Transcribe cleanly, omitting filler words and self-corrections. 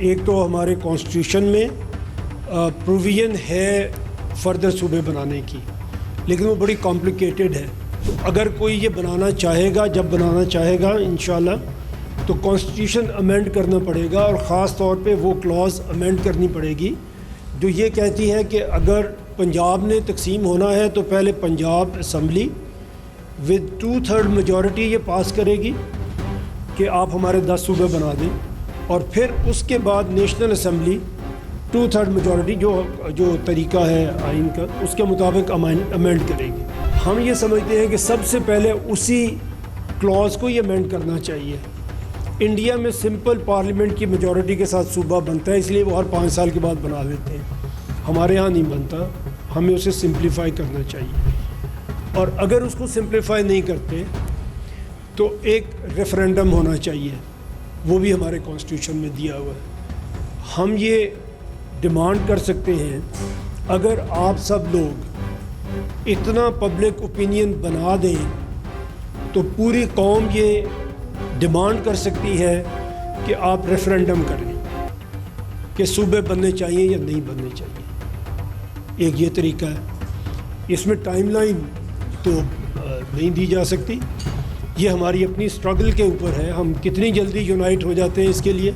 ایک تو ہمارے کانسٹیٹیوشن میں پروویژن ہے فردر صوبے بنانے کی، لیکن وہ بڑی کمپلیکیٹڈ ہے. اگر کوئی یہ بنانا چاہے گا، جب بنانا چاہے گا انشاءاللہ، تو کانسٹیٹیوشن امینڈ کرنا پڑے گا، اور خاص طور پہ وہ کلاز امینڈ کرنی پڑے گی جو یہ کہتی ہے کہ اگر پنجاب نے تقسیم ہونا ہے تو پہلے پنجاب اسمبلی ود 2/3 میجورٹی یہ پاس کرے گی کہ آپ ہمارے 10 صوبے بنا دیں، اور پھر اس کے بعد نیشنل اسمبلی 2/3 میجورٹی جو طریقہ ہے آئین کا، اس کے مطابق امینڈ کرے گی. ہم یہ سمجھتے ہیں کہ سب سے پہلے اسی کلاز کو یہ امینڈ کرنا چاہیے. انڈیا میں سمپل پارلیمنٹ کی میجورٹی کے ساتھ صوبہ بنتا ہے، اس لیے وہ ہر 5 سال کے بعد بنا دیتے ہیں. ہمارے ہاں نہیں بنتا، ہمیں اسے سمپلیفائی کرنا چاہیے. اور اگر اس کو سمپلیفائی نہیں کرتے تو ایک ریفرینڈم ہونا چاہیے، وہ بھی ہمارے کانسٹیٹیوشن میں دیا ہوا ہے. ہم یہ ڈیمانڈ کر سکتے ہیں، اگر آپ سب لوگ اتنا پبلک اوپینین بنا دیں تو پوری قوم یہ ڈیمانڈ کر سکتی ہے کہ آپ ریفرینڈم کریں کہ صوبے بننے چاہیے یا نہیں بننے چاہیے. ایک یہ طریقہ ہے. اس میں ٹائم لائن تو نہیں دی جا سکتی، یہ ہماری اپنی اسٹرگل کے اوپر ہے، ہم کتنی جلدی یونائٹ ہو جاتے ہیں اس کے لیے.